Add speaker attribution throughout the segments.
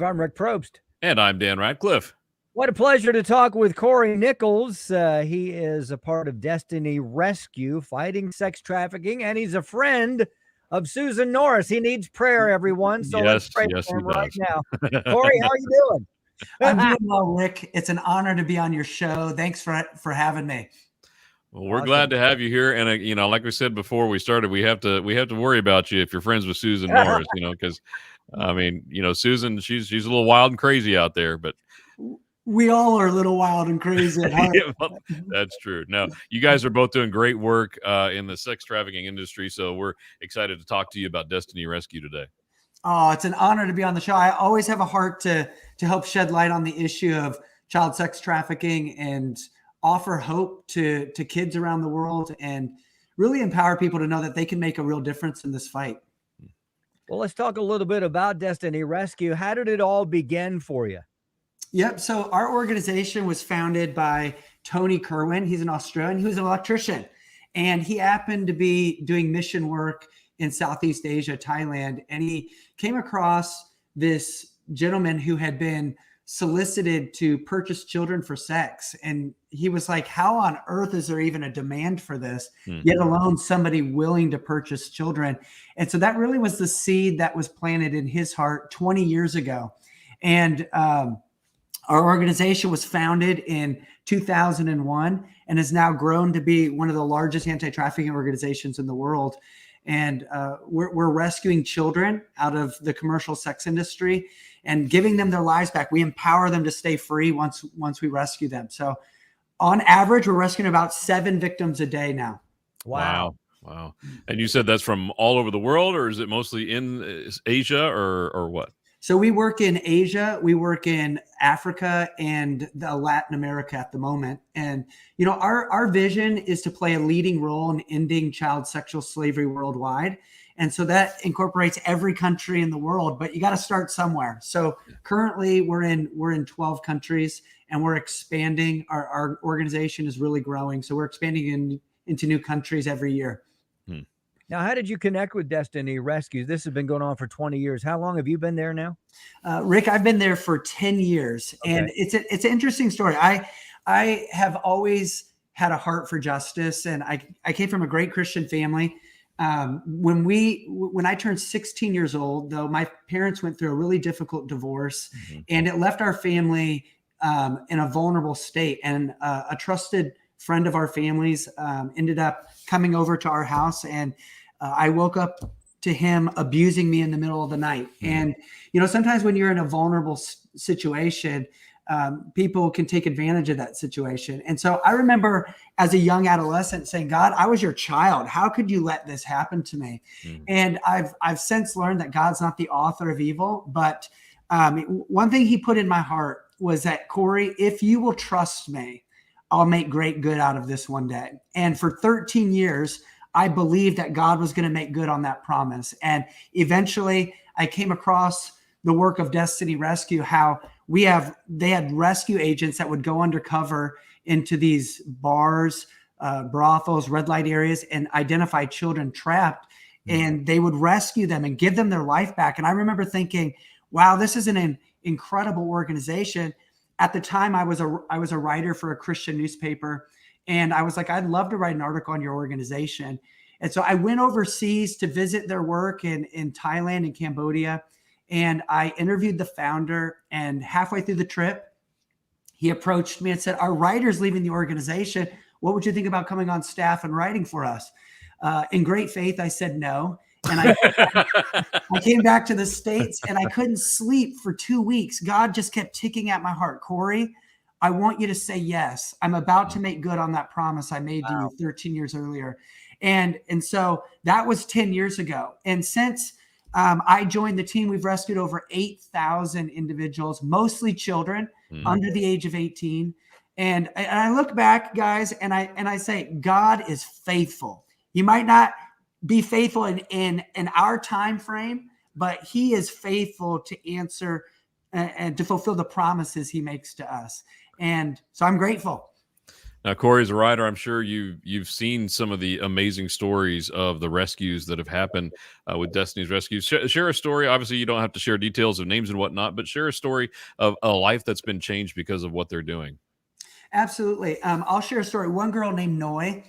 Speaker 1: I'm Rick Probst.
Speaker 2: And I'm Dan Radcliffe.
Speaker 1: What a pleasure to talk with Cory Nickols. He is a part of Destiny Rescue, fighting sex trafficking, and he's a friend of Susan Norris. He needs prayer, everyone, so let's
Speaker 2: Yes,
Speaker 1: pray
Speaker 2: yes,
Speaker 1: for
Speaker 2: he
Speaker 1: him right
Speaker 2: does.
Speaker 1: now. Cory, how are you doing?
Speaker 3: I'm doing well, Rick. It's an honor to be on your show. Thanks for having me.
Speaker 2: Well, we're glad to have you here, and like we said before we started, we have to worry about you if you're friends with Susan Norris, because Susan, she's a little wild and crazy out there, but
Speaker 3: we all are a little wild and crazy at heart.
Speaker 2: Yeah, well, that's true. Now, you guys are both doing great work in the sex trafficking industry, so we're excited to talk to you about Destiny Rescue today.
Speaker 3: Oh, it's an honor to be on the show. I always have a heart to help shed light on the issue of child sex trafficking and offer hope to kids around the world and really empower people to know that they can make a real difference in this fight.
Speaker 1: Well, let's talk a little bit about Destiny Rescue. How did it all begin for you?
Speaker 3: Yep. So our organization was founded by Tony Kerwin. He's an Australian. He was an electrician, and he happened to be doing mission work in Southeast Asia, Thailand. And he came across this gentleman who had been solicited to purchase children for sex. And he was like, how on earth is there even a demand for this, yet alone somebody willing to purchase children? And so that really was the seed that was planted in his heart 20 years ago. And our organization was founded in 2001 and has now grown to be one of the largest anti-trafficking organizations in the world. And we're rescuing children out of the commercial sex industry and giving them their lives back. We empower them to stay free once we rescue them. So on average, we're rescuing about 7 victims a day now.
Speaker 2: Wow. And you said that's from all over the world, or is it mostly in Asia or what?
Speaker 3: So we work in Asia, we work in Africa and Latin America at the moment. And, our vision is to play a leading role in ending child sexual slavery worldwide. And so that incorporates every country in the world, but you got to start somewhere. So currently we're in 12 countries and we're expanding. Our organization is really growing. So we're expanding into new countries every year.
Speaker 1: Now, how did you connect with Destiny Rescue? This has been going on for 20 years. How long have you been there now?
Speaker 3: Rick, I've been there for 10 years. Okay. And it's an interesting story. I have always had a heart for justice, and I came from a great Christian family. When I turned 16 years old, though, my parents went through a really difficult divorce, and it left our family in a vulnerable state. And a trusted friend of our family's ended up coming over to our house, and I woke up to him abusing me in the middle of the night. And, sometimes when you're in a vulnerable situation, people can take advantage of that situation. And so I remember as a young adolescent saying, God, I was your child. How could you let this happen to me? And I've since learned that God's not the author of evil. But one thing he put in my heart was that, Cory, if you will trust me, I'll make great good out of this one day. And for 13 years, I believed that God was going to make good on that promise. And eventually I came across the work of Destiny Rescue, how they had rescue agents that would go undercover into these bars, brothels, red light areas, and identify children trapped. And they would rescue them and give them their life back. And I remember thinking, wow, this is an incredible organization. At the time, I was a writer for a Christian newspaper, and I was like, I'd love to write an article on your organization. And so I went overseas to visit their work in Thailand and Cambodia, and I interviewed the founder. And halfway through the trip, he approached me and said, our writer's leaving the organization. What would you think about coming on staff and writing for us? In great faith, I said no. And I came back to the States and I couldn't sleep for 2 weeks. God just kept ticking at my heart. Cory, I want you to say yes. I'm about to make good on that promise I made to you 13 years earlier. And so that was 10 years ago. And since I joined the team, we've rescued over 8,000 individuals, mostly children under the age of 18. And I look back, guys, and I say, God is faithful. He might not be faithful in our time frame, but he is faithful to answer and to fulfill the promises he makes to us. And so I'm grateful.
Speaker 2: Now, Cory's a writer. I'm sure you've seen some of the amazing stories of the rescues that have happened with Destiny's Rescue. Share a story. Obviously, you don't have to share details of names and whatnot, but share a story of a life that's been changed because of what they're doing.
Speaker 3: Absolutely. I'll share a story. One girl named Noi.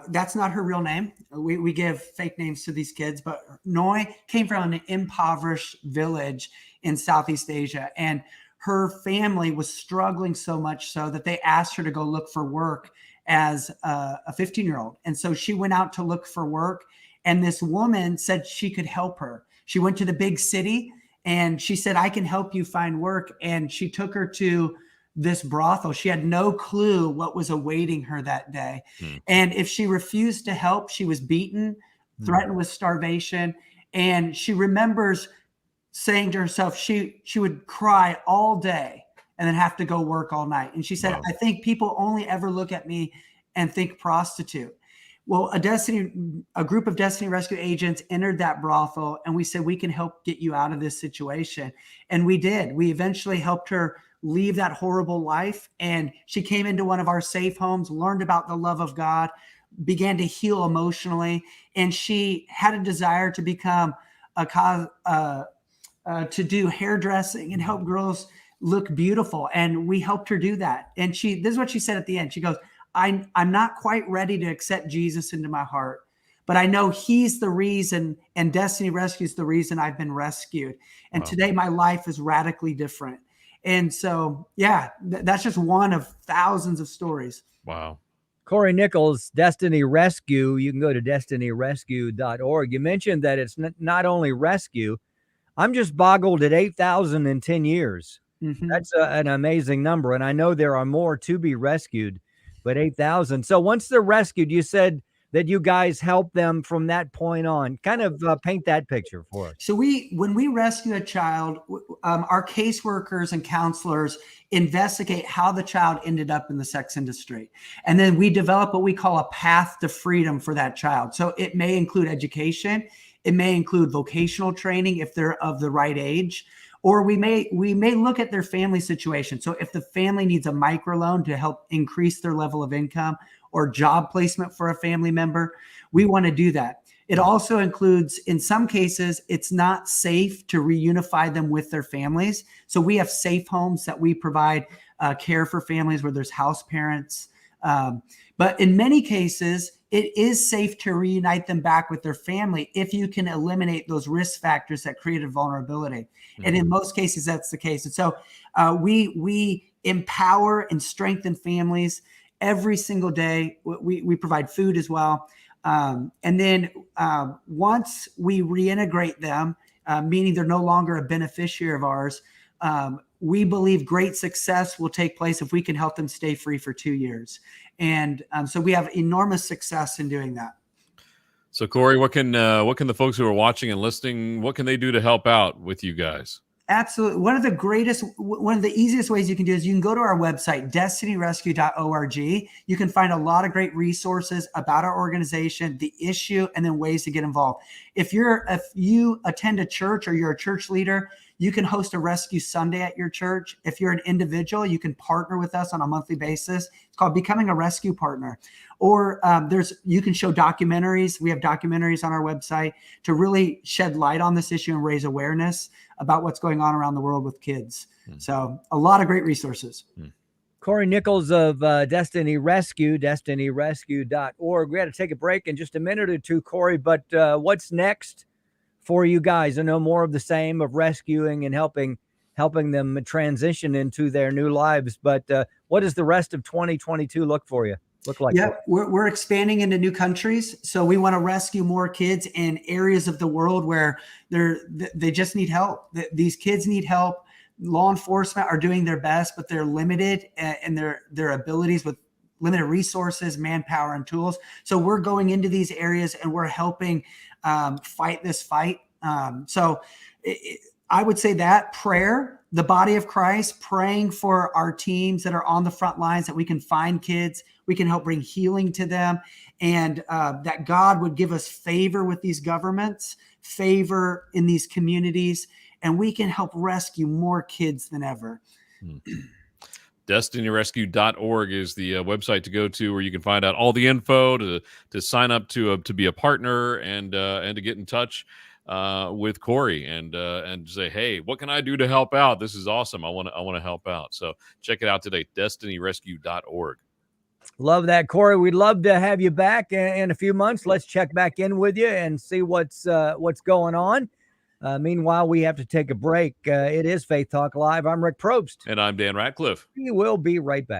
Speaker 3: That's not her real name. We give fake names to these kids, but Noi came from an impoverished village in Southeast Asia, and her family was struggling so much so that they asked her to go look for work as a 15-year-old. And so she went out to look for work, and this woman said she could help her. She went to the big city and she said, I can help you find work. And she took her to this brothel. She had no clue what was awaiting her that day. And if she refused to help, she was beaten, threatened with starvation. And she remembers saying to herself, she would cry all day and then have to go work all night. And she said, wow, I think people only ever look at me and think prostitute. Well, a group of Destiny Rescue agents entered that brothel, and we said, we can help get you out of this situation. And we did. We eventually helped her leave that horrible life. And she came into one of our safe homes, learned about the love of God, began to heal emotionally. And she had a desire to become to do hairdressing and help girls look beautiful. And we helped her do that. And this is what she said at the end. She goes, I'm not quite ready to accept Jesus into my heart, but I know he's the reason, and Destiny Rescue is the reason I've been rescued. And today my life is radically different. And so, yeah, that's just one of thousands of stories.
Speaker 2: Wow.
Speaker 1: Cory Nickols, Destiny Rescue. You can go to destinyrescue.org. You mentioned that it's not only rescue. I'm just boggled at 8,000 in 10 years. Mm-hmm. That's an amazing number. And I know there are more to be rescued, but 8,000. So once they're rescued, you said that you guys help them from that point on. Kind of paint that picture for us.
Speaker 3: So when we rescue a child, our caseworkers and counselors investigate how the child ended up in the sex industry. And then we develop what we call a path to freedom for that child. So it may include education. It may include vocational training if they're of the right age, or we may look at their family situation. So if the family needs a microloan to help increase their level of income, or job placement for a family member, we want to do that. It also includes, in some cases, it's not safe to reunify them with their families. So we have safe homes that we provide care for families where there's house parents. But in many cases, it is safe to reunite them back with their family if you can eliminate those risk factors that created vulnerability. Mm-hmm. And in most cases, that's the case. And so we empower and strengthen families every single day. We provide food as well. And then once we reintegrate them, meaning they're no longer a beneficiary of ours, we believe great success will take place if we can help them stay free for 2 years. And so we have enormous success in doing that.
Speaker 2: So Cory, what can the folks who are watching and listening, what can they do to help out with you guys?
Speaker 3: Absolutely. One of the easiest ways you can do is you can go to our website, destinyrescue.org. You can find a lot of great resources about our organization, the issue, and then ways to get involved. If you attend a church or you're a church leader, you can host a rescue Sunday at your church. If you're an individual, you can partner with us on a monthly basis. It's called Becoming a Rescue Partner. Or you can show documentaries. We have documentaries on our website to really shed light on this issue and raise awareness about what's going on around the world with kids. So a lot of great resources.
Speaker 1: Cory Nickols of Destiny Rescue, destinyrescue.org. We got to take a break in just a minute or two, Cory, but what's next for you guys? I know more of the same, of rescuing and helping them transition into their new lives. But what does the rest of 2022 look like?
Speaker 3: Yeah, we're expanding into new countries. So we want to rescue more kids in areas of the world where they just need help. These kids need help. Law enforcement are doing their best, but they're limited in their abilities with limited resources, manpower, and tools. So we're going into these areas and we're helping fight this fight. I would say that prayer, the body of Christ, praying for our teams that are on the front lines, that we can find kids, we can help bring healing to them, and that God would give us favor with these governments, favor in these communities, and we can help rescue more kids than ever.
Speaker 2: DestinyRescue.org is the website to go to, where you can find out all the info to sign up to be a partner and to get in touch with Cory and say, hey, what can I do to help out? This is awesome. I want to help out. So check it out today, DestinyRescue.org.
Speaker 1: Love that, Cory. We'd love to have you back in a few months. Let's check back in with you and see what's going on. Meanwhile, we have to take a break. It is Faith Talk Live. I'm Rick Probst.
Speaker 2: And I'm Dan Ratcliffe.
Speaker 1: We will be right back.